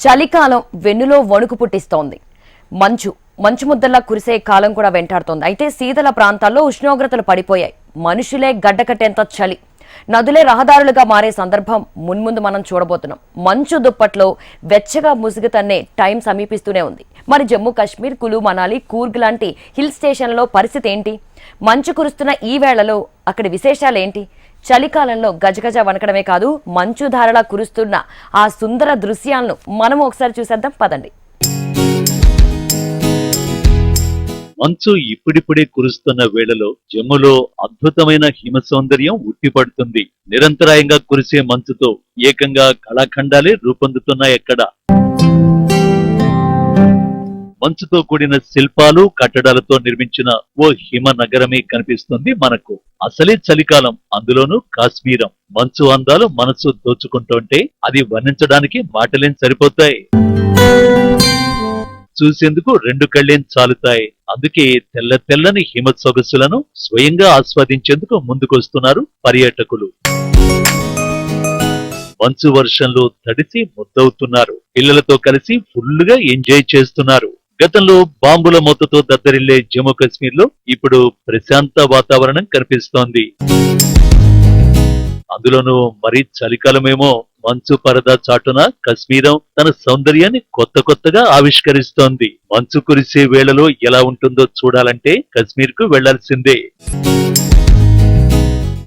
చలికాలం వెన్నులో వణుకు పుట్టిస్తోంది. మంచు ముద్దల్లా కురిసే కాలం కూడా వెంటాడుతోంది. అయితే శీతల ప్రాంతాల్లో ఉష్ణోగ్రతలు పడిపోయాయి. మనుషులే గడ్డకట్టేంత చలి, నదులే రహదారులుగా మారే సందర్భం మున్ముందు మనం చూడబోతున్నాం. మంచు దుప్పట్లో వెచ్చగా ముసుగుతన్నే టైం సమీపిస్తూనే ఉంది. మరి జమ్మూ కాశ్మీర్, కులు మనాలి, కూర్గ్ లాంటి హిల్ స్టేషన్లలో పరిస్థితి ఏంటి? మంచు కురుస్తున్న ఈ వేళలో అక్కడి విశేషాలేంటి? చలికాలంలో గజగజ వణకడమే కాదు, మంచు ధారలా కురుస్తున్న ఆ సుందర దృశ్యాలను మనం ఒకసారి చూసేద్దాం పదండి. మంచు ఇప్పుడిప్పుడే కురుస్తున్న వేళలో జమ్ములో అద్భుతమైన హిమ సౌందర్యం ఉట్టిపడుతుంది. నిరంతరాయంగా కురిసే మంచుతో ఏకంగా కళాఖండాలే రూపొందుతున్నాయక్కడ. మంచుతో కూడిన శిల్పాలు, కట్టడాలతో నిర్మించిన ఓ హిమ నగరమే కనిపిస్తుంది మనకు. అసలే చలికాలం, అందులోనూ కాశ్మీరం. మంచు అందాలు మనసు దోచుకుంటుంటే అది వర్ణించడానికి మాటలేం సరిపోతాయి. చూసేందుకు రెండు కళ్ళేం చాలుతాయి. అందుకే తెల్ల తెల్లని హిమ సొగసులను స్వయంగా ఆస్వాదించేందుకు ముందుకొస్తున్నారు పర్యాటకులు. మంచు వర్షంలో తడిసి ముద్దవుతున్నారు. పిల్లలతో కలిసి ఫుల్లుగా ఎంజాయ్ చేస్తున్నారు. గతంలో బాంబుల మూతతో దద్దరిల్లే జమ్మూ కాశ్మీర్ లో ఇప్పుడు ప్రశాంత వాతావరణం కనిపిస్తోంది. అందులోనూ మరీ చలికాలమేమో మంచు పరదా చాటున కశ్మీరం తన సౌందర్యాన్ని కొత్తగా ఆవిష్కరిస్తోంది. మంచు కురిసే వేళలో ఎలా ఉంటుందో చూడాలంటే కశ్మీర్ కు వెళ్లాల్సిందే.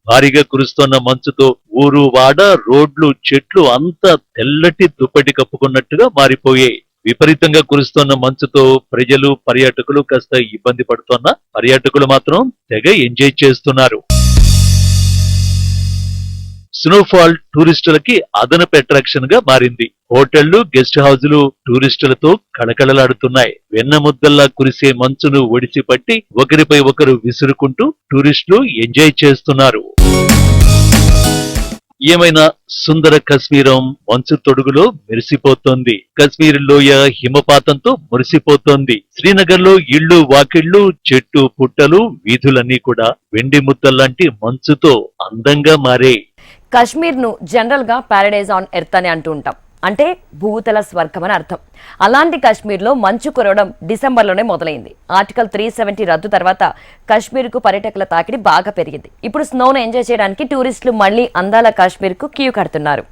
భారీగా కురుస్తోన్న మంచుతో ఊరు, వాడ, రోడ్లు, చెట్లు అంతా తెల్లటి దుప్పటి కప్పుకున్నట్టుగా మారిపోయాయి. విపరీతంగా కురుస్తోన్న మంచుతో ప్రజలు, పర్యాటకులు కాస్త ఇబ్బంది పడుతోన్న పర్యాటకులు మాత్రం తెగ ఎంజాయ్ చేస్తున్నారు. స్నోఫాల్ టూరిస్టులకి అదనపు అట్రాక్షన్ గా మారింది. హోటళ్లు, గెస్ట్ హౌజులు టూరిస్టులతో కళకళలాడుతున్నాయి. వెన్న ముద్దల్లా కురిసే మంచును ఒడిసిపట్టి ఒకరిపై ఒకరు విసురుకుంటూ టూరిస్టులు ఎంజాయ్ చేస్తున్నారు. ఏమైనా సుందర కశ్మీరం మంచు తొడుగులో మెరిసిపోతోంది. కశ్మీర్ లోయ హిమపాతంతో మురిసిపోతోంది. శ్రీనగర్ లో ఇళ్లు, వాకిళ్లు, చెట్టు పుట్టలు, వీధులన్నీ కూడా వెండి ముద్దల్లాంటి మంచుతో అందంగా మారే. కాశ్మీర్ ను జనరల్ గా పారడైజ్ ఆన్ ఎర్త్ అని అంటూ ఉంటాం. అంటే భూతల స్వర్గం అని అర్థం. అలాంటి కాశ్మీర్ లో మంచు కురవడం డిసెంబర్లోనే మొదలైంది. ఆర్టికల్ 370 రద్దు తర్వాత కాశ్మీర్ కు పర్యాటకుల తాకిడి బాగా పెరిగింది. ఇప్పుడు స్నోను ఎంజాయ్ చేయడానికి టూరిస్టులు మళ్లీ అందాల కాశ్మీర్ కు క్యూ కడుతున్నారు.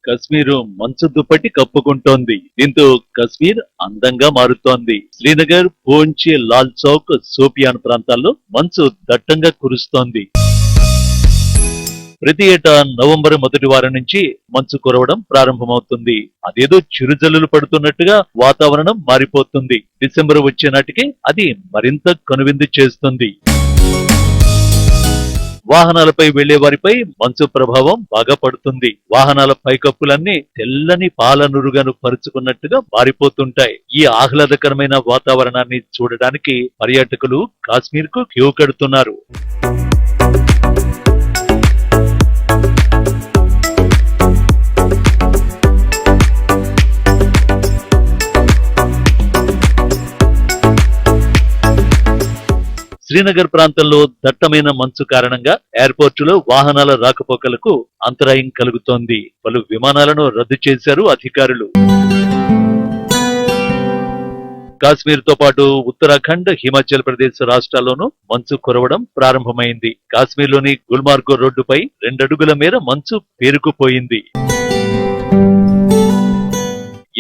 కశ్మీర్ మంచు దుప్పటి కప్పుకుంటోంది. దీంతో కశ్మీర్ అందంగా మారుతోంది. శ్రీనగర్, పూంచ్, లాల్ చౌక్, సోపియాన్ ప్రాంతాల్లో మంచు దట్టంగా కురుస్తోంది. ప్రతి ఏటా నవంబర్ మొదటి వారం నుంచి మంచు కురవడం ప్రారంభమవుతుంది. అదేదో చిరుజల్లులు పడుతున్నట్టుగా వాతావరణం మారిపోతుంది. డిసెంబర్ వచ్చే నాటికి అది మరింత కనువిందు చేస్తుంది. వాహనాలపై వెళ్లే వారిపై మంచు ప్రభావం బాగా పడుతుంది. వాహనాల పైకప్పులన్నీ తెల్లని పాల నురుగను పరుచుకున్నట్టుగా మారిపోతుంటాయి. ఈ ఆహ్లాదకరమైన వాతావరణాన్ని చూడడానికి పర్యాటకులు కాశ్మీర్ కు క్యూ కడుతున్నారు. శ్రీనగర్ ప్రాంతంలో దట్టమైన మంచు కారణంగా ఎయిర్పోర్టులో వాహనాల రాకపోకలకు అంతరాయం కలుగుతోంది. పలు విమానాలను రద్దు చేశారు అధికారులు. కాశ్మీర్ తో పాటు ఉత్తరాఖండ్, హిమాచల్ ప్రదేశ్ రాష్ట్రాల్లోనూ మంచు కురవడం ప్రారంభమైంది. కాశ్మీర్ లోని గుల్మార్గ్ రోడ్డుపై 2 అడుగుల మేర మంచు పేరుకుపోయింది.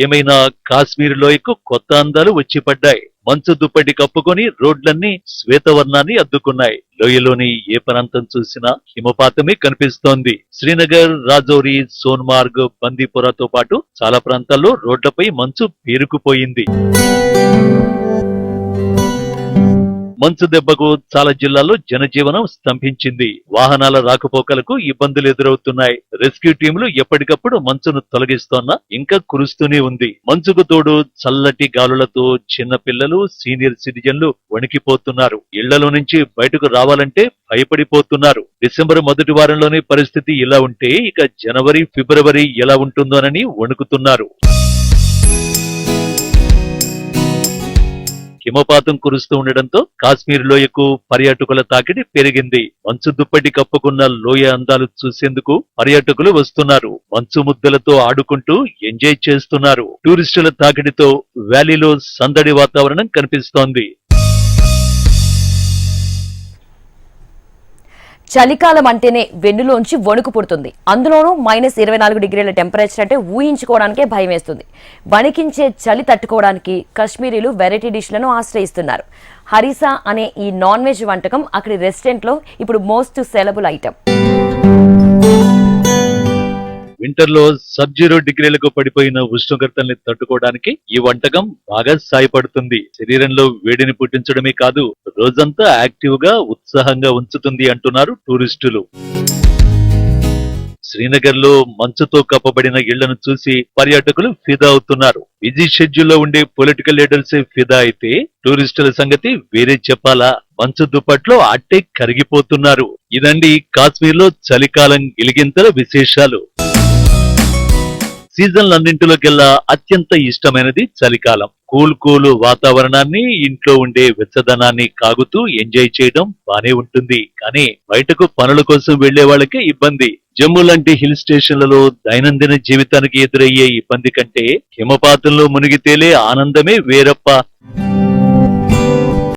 ఏమైనా కాశ్మీర్ లోయకు కొత్త అందాలు వచ్చిపడ్డాయి. మంచు దుప్పటి కప్పుకొని రోడ్లన్నీ శ్వేతవర్ణాన్ని అద్దుకున్నాయి. లోయలోని ఏ ప్రాంతం చూసినా హిమపాతమే కనిపిస్తోంది. శ్రీనగర్, రాజౌరి, సోన్మార్గ్, బందీపురాతో పాటు చాలా ప్రాంతాల్లో రోడ్లపై మంచు పేరుకుపోయింది. మంచు దెబ్బకు చాలా జిల్లాల్లో జనజీవనం స్తంభించింది. వాహనాల రాకపోకలకు ఇబ్బందులు ఎదురవుతున్నాయి. రెస్క్యూ టీంలు ఎప్పటికప్పుడు మంచును తొలగిస్తోన్నా ఇంకా కురుస్తూనే ఉంది. మంచుకు తోడు చల్లటి గాలులతో చిన్న పిల్లలు, సీనియర్ సిటిజన్లు వణికిపోతున్నారు. ఇళ్లలో నుంచి బయటకు రావాలంటే భయపడిపోతున్నారు. డిసెంబర్ మొదటి వారంలోనే పరిస్థితి ఇలా ఉంటే ఇక జనవరి, ఫిబ్రవరి ఎలా ఉంటుందోనని వణుకుతున్నారు. హిమపాతం కురుస్తూ ఉండడంతో కాశ్మీర్ లోయకు పర్యాటకుల తాకిడి పెరిగింది. మంచు దుప్పటి కప్పుకున్న లోయ అందాలు చూసేందుకు పర్యాటకులు వస్తున్నారు. మంచు ముద్దలతో ఆడుకుంటూ ఎంజాయ్ చేస్తున్నారు. టూరిస్టుల తాకిడితో వ్యాలీలో సందడి వాతావరణం కనిపిస్తోంది. చలికాలం అంటేనే వెన్నులోంచి వణుకు పుడుతుంది. అందులోనూ -24 టెంపరేచర్ అంటే ఊహించుకోవడానికే భయం వేస్తుంది. వణికించే చలి తట్టుకోవడానికి కశ్మీరీలు వెరైటీ డిష్లను ఆశ్రయిస్తున్నారు. హరీసా అనే ఈ నాన్ వెజ్ వంటకం అక్కడి రెస్టారెంట్లో ఇప్పుడు మోస్ట్ సెలబుల్ ఐటమ్. వింటర్ లో -0 పడిపోయిన ఉష్ణోగ్రతల్ని తట్టుకోవడానికి ఈ వంటకం బాగా సాయపడుతుంది. శరీరంలో వేడిని పుట్టించడమే కాదు, రోజంతా యాక్టివ్ గా ఉత్సాహంగా ఉంచుతుంది అంటున్నారు టూరిస్టులు. శ్రీనగర్ లో మంచుతో కప్పబడిన ఇళ్లను చూసి పర్యాటకులు ఫిదా అవుతున్నారు. బిజీ షెడ్యూల్లో ఉండే పొలిటికల్ లీడర్సే ఫిదా అయితే టూరిస్టుల సంగతి వేరే చెప్పాలా? మంచు దుప్పట్లో అట్టే కరిగిపోతున్నారు. ఇదండి కాశ్మీర్ లో చలికాలం గిలిగింతల విశేషాలు. సీజన్లన్నింటిలోకెల్లా అత్యంత ఇష్టమైనది చలికాలం. కూల్ వాతావరణాన్ని, ఇంట్లో ఉండే వెచ్చదనాన్ని కాగుతూ ఎంజాయ్ చేయడం బానే ఉంటుంది. కానీ బయటకు పనుల కోసం వెళ్లే వాళ్ళకే ఇబ్బంది. జమ్మూ లాంటి హిల్ స్టేషన్లలో దైనందిన జీవితానికి ఎదురయ్యే ఇబ్బంది కంటే హిమపాతంలో మునిగి తేలే ఆనందమే వేరప్ప.